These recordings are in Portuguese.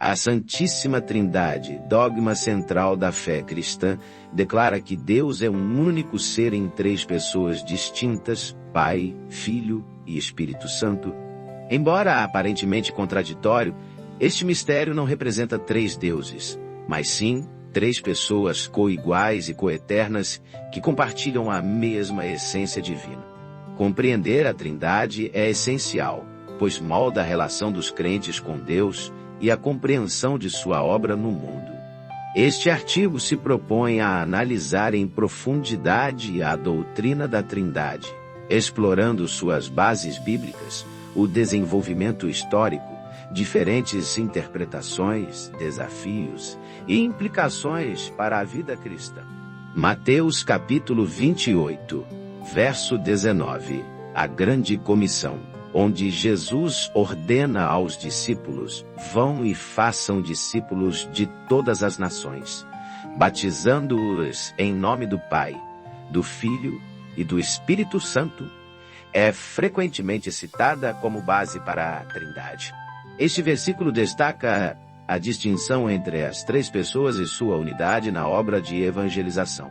A Santíssima Trindade, dogma central da fé cristã, declara que Deus é um único ser em três pessoas distintas, Pai, Filho e Espírito Santo. Embora aparentemente contraditório, este mistério não representa três deuses, mas sim três pessoas coiguais e coeternas que compartilham a mesma essência divina. Compreender a Trindade é essencial, pois molda a relação dos crentes com Deus e a compreensão de sua obra no mundo. Este artigo se propõe a analisar em profundidade a doutrina da Trindade, explorando suas bases bíblicas, o desenvolvimento histórico, diferentes interpretações, desafios e implicações para a vida cristã. Mateus capítulo 28, verso 19, a grande comissão, onde Jesus ordena aos discípulos: vão e façam discípulos de todas as nações, batizando-os em nome do Pai, do Filho e do Espírito Santo, é frequentemente citada como base para a Trindade. Este versículo destaca a distinção entre as três pessoas e sua unidade na obra de evangelização.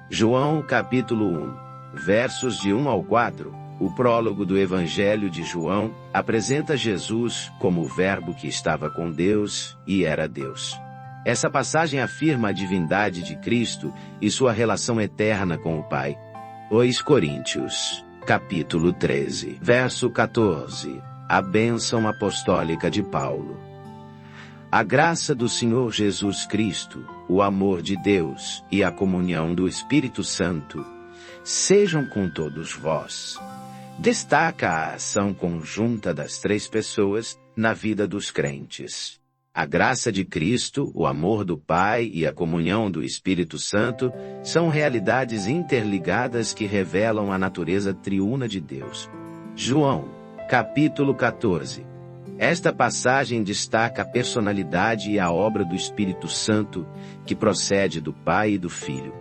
João capítulo 1, versos de 1 ao 4, o prólogo do Evangelho de João apresenta Jesus como o Verbo que estava com Deus e era Deus. Essa passagem afirma a divindade de Cristo e sua relação eterna com o Pai. 2 Coríntios, capítulo 13, verso 14, a bênção apostólica de Paulo. A graça do Senhor Jesus Cristo, o amor de Deus e a comunhão do Espírito Santo sejam com todos vós. Destaca a ação conjunta das três pessoas na vida dos crentes. A graça de Cristo, o amor do Pai e a comunhão do Espírito Santo são realidades interligadas que revelam a natureza triuna de Deus. João, capítulo 14. Esta passagem destaca a personalidade e a obra do Espírito Santo, que procede do Pai e do Filho.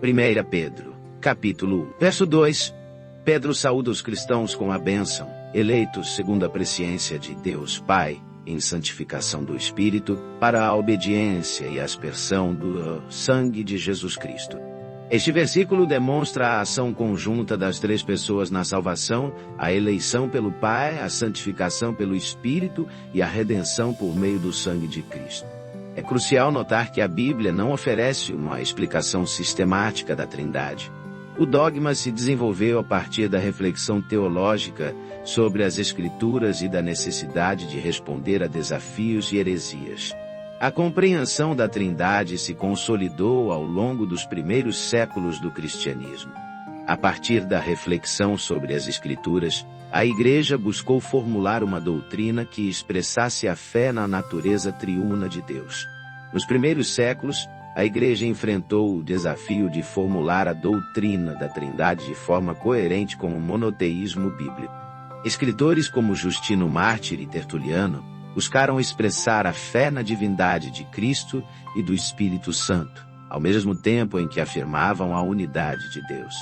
1 Pedro, capítulo 1, verso 2. Pedro saúda os cristãos com a bênção, eleitos segundo a presciência de Deus Pai, em santificação do Espírito, para a obediência e aspersão do sangue de Jesus Cristo. Este versículo demonstra a ação conjunta das três pessoas na salvação, a eleição pelo Pai, a santificação pelo Espírito e a redenção por meio do sangue de Cristo. É crucial notar que a Bíblia não oferece uma explicação sistemática da Trindade. O dogma se desenvolveu a partir da reflexão teológica sobre as Escrituras e da necessidade de responder a desafios e heresias. A compreensão da Trindade se consolidou ao longo dos primeiros séculos do cristianismo. A partir da reflexão sobre as Escrituras, a Igreja buscou formular uma doutrina que expressasse a fé na natureza triuna de Deus. Nos primeiros séculos, a Igreja enfrentou o desafio de formular a doutrina da Trindade de forma coerente com o monoteísmo bíblico. Escritores como Justino Mártir e Tertuliano buscaram expressar a fé na divindade de Cristo e do Espírito Santo, ao mesmo tempo em que afirmavam a unidade de Deus.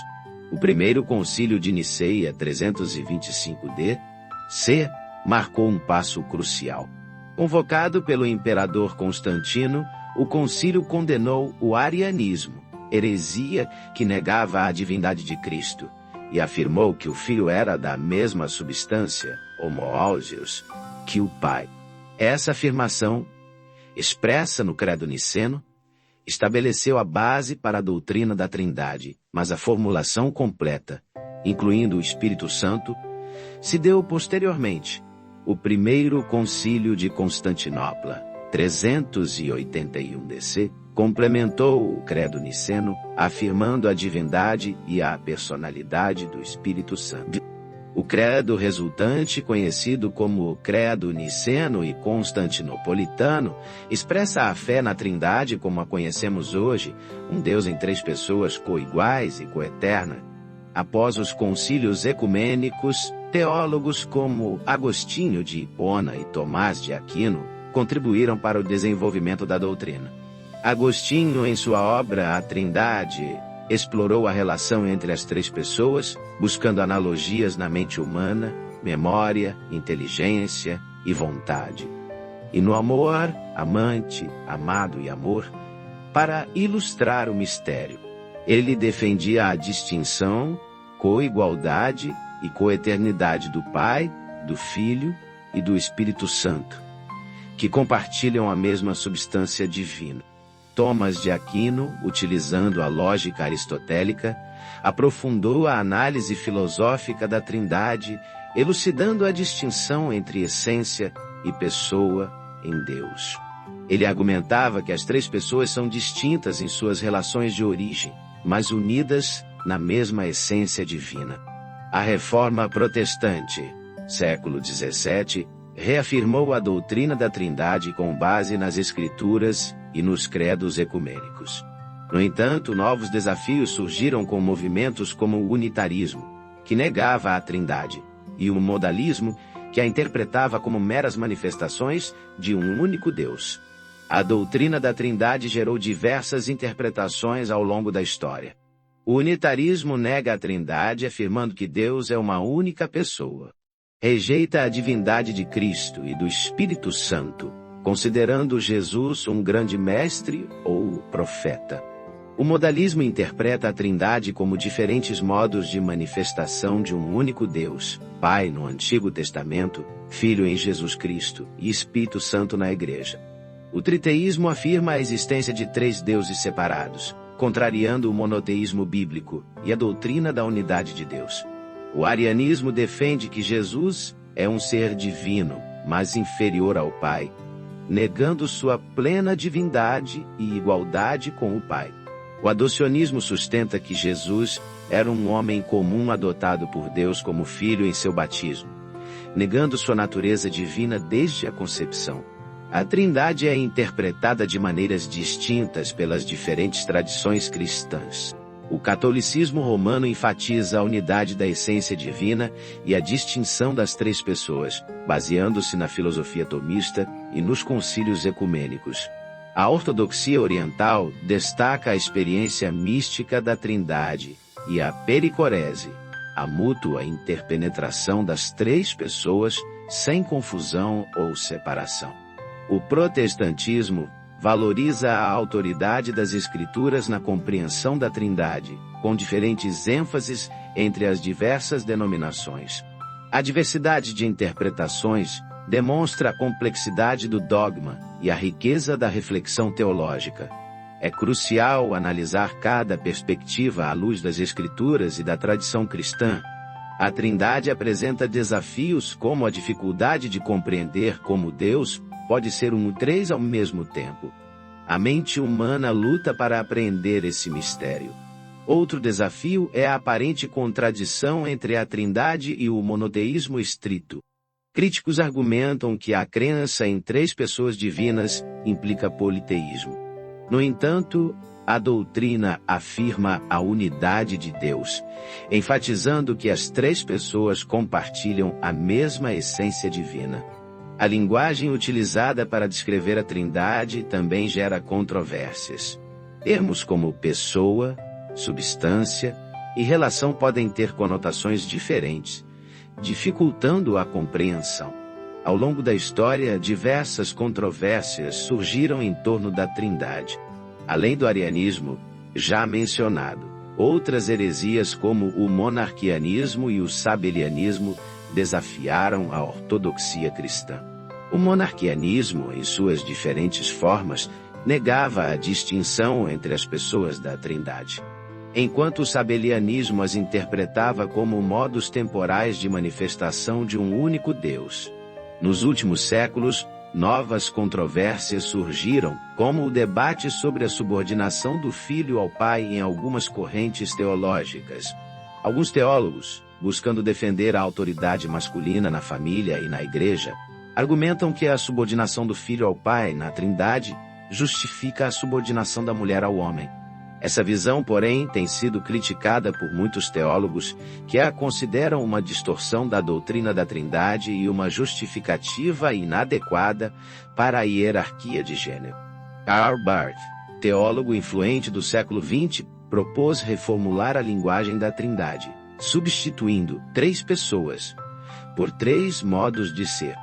O primeiro concílio de Niceia, 325d-C, marcou um passo crucial. Convocado pelo imperador Constantino, o concílio condenou o arianismo, heresia que negava a divindade de Cristo, e afirmou que o Filho era da mesma substância, homoousios, que o Pai. Essa afirmação, expressa no Credo Niceno, estabeleceu a base para a doutrina da Trindade, mas a formulação completa, incluindo o Espírito Santo, se deu posteriormente. O primeiro concílio de Constantinopla, 381 DC, complementou o Credo Niceno, afirmando a divindade e a personalidade do Espírito Santo. O credo resultante, conhecido como Credo Niceno e Constantinopolitano, expressa a fé na Trindade como a conhecemos hoje, um Deus em três pessoas coiguais e coeterna. Após os concílios ecumênicos, teólogos como Agostinho de Hipona e Tomás de Aquino contribuíram para o desenvolvimento da doutrina. Agostinho, em sua obra A Trindade, explorou a relação entre as três pessoas, buscando analogias na mente humana, memória, inteligência e vontade. e no amor, amante, amado e amor, para ilustrar o mistério. Ele defendia a distinção, coigualdade e coeternidade do Pai, do Filho e do Espírito Santo, que compartilham a mesma substância divina. Thomas de Aquino, utilizando a lógica aristotélica, aprofundou a análise filosófica da Trindade, elucidando a distinção entre essência e pessoa em Deus. Ele argumentava que as três pessoas são distintas em suas relações de origem, mas unidas na mesma essência divina. A Reforma Protestante, século XVII, reafirmou a doutrina da Trindade com base nas Escrituras e nos credos ecumênicos. No entanto, novos desafios surgiram com movimentos como o unitarismo, que negava a Trindade, e o modalismo, que a interpretava como meras manifestações de um único Deus. A doutrina da Trindade gerou diversas interpretações ao longo da história. O unitarismo nega a Trindade, afirmando que Deus é uma única pessoa. Rejeita a divindade de Cristo e do Espírito Santo, considerando Jesus um grande mestre ou profeta. O modalismo interpreta a Trindade como diferentes modos de manifestação de um único Deus, Pai no Antigo Testamento, Filho em Jesus Cristo e Espírito Santo na Igreja. O triteísmo afirma a existência de três deuses separados, contrariando o monoteísmo bíblico e a doutrina da unidade de Deus. O arianismo defende que Jesus é um ser divino, mas inferior ao Pai, negando sua plena divindade e igualdade com o Pai. O adocionismo sustenta que Jesus era um homem comum adotado por Deus como filho em seu batismo, negando sua natureza divina desde a concepção. A Trindade é interpretada de maneiras distintas pelas diferentes tradições cristãs. O catolicismo romano enfatiza a unidade da essência divina e a distinção das três pessoas, baseando-se na filosofia tomista e nos concílios ecumênicos. A ortodoxia oriental destaca a experiência mística da Trindade e a pericorese, a mútua interpenetração das três pessoas sem confusão ou separação. O protestantismo valoriza a autoridade das Escrituras na compreensão da Trindade, com diferentes ênfases entre as diversas denominações. A diversidade de interpretações demonstra a complexidade do dogma e a riqueza da reflexão teológica. É crucial analisar cada perspectiva à luz das Escrituras e da tradição cristã. A Trindade apresenta desafios como a dificuldade de compreender como Deus pode ser três ao mesmo tempo. A mente humana luta para apreender esse mistério. Outro desafio é a aparente contradição entre a Trindade e o monoteísmo estrito. Críticos argumentam que a crença em três pessoas divinas implica politeísmo. No entanto, a doutrina afirma a unidade de Deus, enfatizando que as três pessoas compartilham a mesma essência divina. A linguagem utilizada para descrever a Trindade também gera controvérsias. Termos como pessoa, substância e relação podem ter conotações diferentes, dificultando a compreensão. Ao longo da história, diversas controvérsias surgiram em torno da Trindade. Além do arianismo, já mencionado, outras heresias como o monarquianismo e o sabelianismo desafiaram a ortodoxia cristã. O monarquianismo, em suas diferentes formas, negava a distinção entre as pessoas da Trindade, enquanto o sabelianismo as interpretava como modos temporais de manifestação de um único Deus. Nos últimos séculos, novas controvérsias surgiram, como o debate sobre a subordinação do Filho ao Pai em algumas correntes teológicas. Alguns teólogos, buscando defender a autoridade masculina na família e na Igreja, argumentam que a subordinação do Filho ao Pai na Trindade justifica a subordinação da mulher ao homem. Essa visão, porém, tem sido criticada por muitos teólogos que a consideram uma distorção da doutrina da Trindade e uma justificativa inadequada para a hierarquia de gênero. Karl Barth, teólogo influente do século XX, propôs reformular a linguagem da Trindade, substituindo três pessoas por três modos de ser.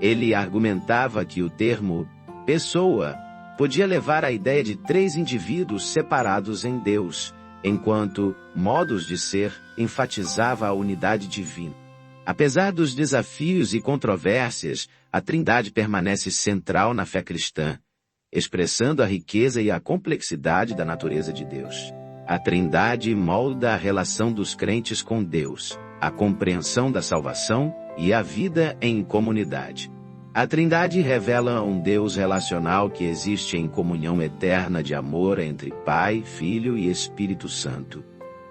Ele argumentava que o termo pessoa podia levar à ideia de três indivíduos separados em Deus, enquanto modos de ser enfatizava a unidade divina. Apesar dos desafios e controvérsias, a Trindade permanece central na fé cristã, expressando a riqueza e a complexidade da natureza de Deus. A Trindade molda a relação dos crentes com Deus, a compreensão da salvação e a vida em comunidade. A Trindade revela um Deus relacional que existe em comunhão eterna de amor entre Pai, Filho e Espírito Santo.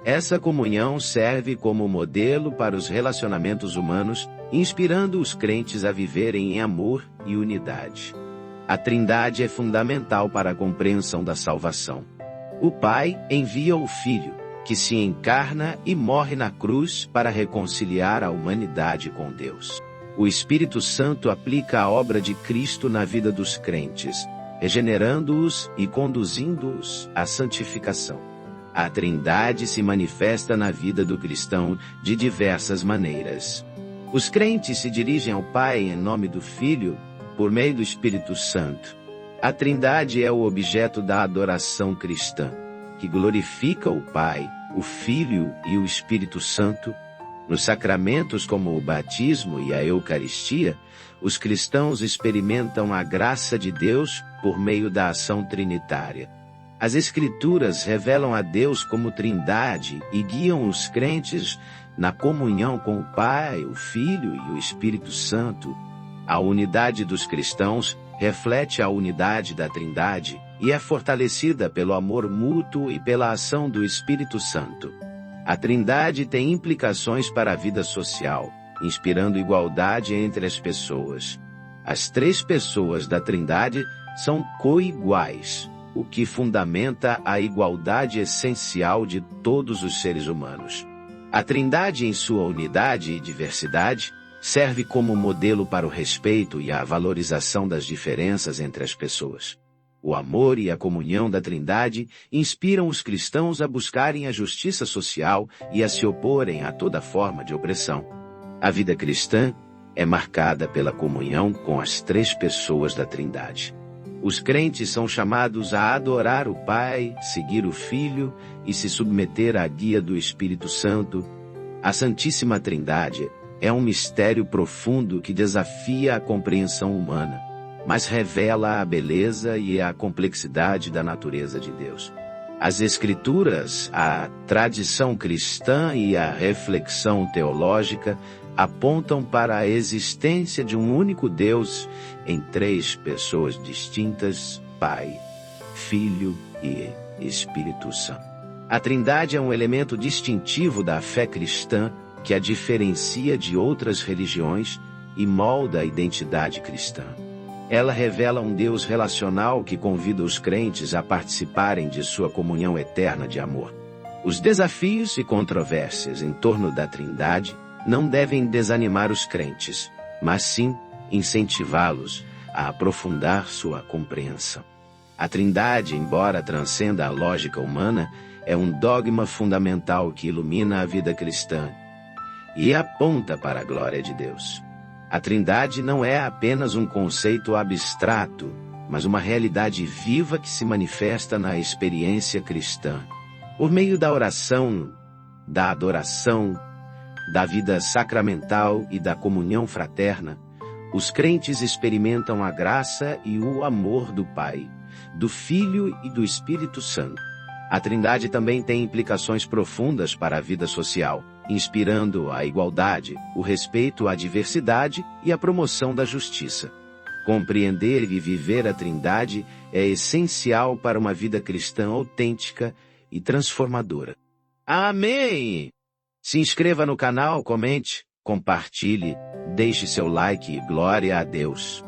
Essa comunhão serve como modelo para os relacionamentos humanos, inspirando os crentes a viverem em amor e unidade. A Trindade é fundamental para a compreensão da salvação. O Pai envia o Filho, que se encarna e morre na cruz para reconciliar a humanidade com Deus. O Espírito Santo aplica a obra de Cristo na vida dos crentes, regenerando-os e conduzindo-os à santificação. A Trindade se manifesta na vida do cristão de diversas maneiras. Os crentes se dirigem ao Pai em nome do Filho, por meio do Espírito Santo. A Trindade é o objeto da adoração cristã, que glorifica o Pai, o Filho e o Espírito Santo. Nos sacramentos como o batismo e a Eucaristia, os cristãos experimentam a graça de Deus por meio da ação trinitária. As Escrituras revelam a Deus como Trindade e guiam os crentes na comunhão com o Pai, o Filho e o Espírito Santo. A unidade dos cristãos reflete a unidade da Trindade e é fortalecida pelo amor mútuo e pela ação do Espírito Santo. A Trindade tem implicações para a vida social, inspirando igualdade entre as pessoas. As três pessoas da Trindade são coiguais, o que fundamenta a igualdade essencial de todos os seres humanos. A Trindade, em sua unidade e diversidade, serve como modelo para o respeito e a valorização das diferenças entre as pessoas. O amor e a comunhão da Trindade inspiram os cristãos a buscarem a justiça social e a se oporem a toda forma de opressão. A vida cristã é marcada pela comunhão com as três pessoas da Trindade. Os crentes são chamados a adorar o Pai, seguir o Filho e se submeter à guia do Espírito Santo. A Santíssima Trindade é um mistério profundo que desafia a compreensão humana, mas revela a beleza e a complexidade da natureza de Deus. As Escrituras, a tradição cristã e a reflexão teológica apontam para a existência de um único Deus em três pessoas distintas, Pai, Filho e Espírito Santo. A Trindade é um elemento distintivo da fé cristã que a diferencia de outras religiões e molda a identidade cristã. Ela revela um Deus relacional que convida os crentes a participarem de sua comunhão eterna de amor. Os desafios e controvérsias em torno da Trindade não devem desanimar os crentes, mas sim incentivá-los a aprofundar sua compreensão. A Trindade, embora transcenda a lógica humana, é um dogma fundamental que ilumina a vida cristã e aponta para a glória de Deus. A Trindade não é apenas um conceito abstrato, mas uma realidade viva que se manifesta na experiência cristã. Por meio da oração, da adoração, da vida sacramental e da comunhão fraterna, os crentes experimentam a graça e o amor do Pai, do Filho e do Espírito Santo. A Trindade também tem implicações profundas para a vida social, inspirando a igualdade, o respeito à diversidade e a promoção da justiça. Compreender e viver a Trindade é essencial para uma vida cristã autêntica e transformadora. Amém! Se inscreva no canal, comente, compartilhe, deixe seu like e glória a Deus.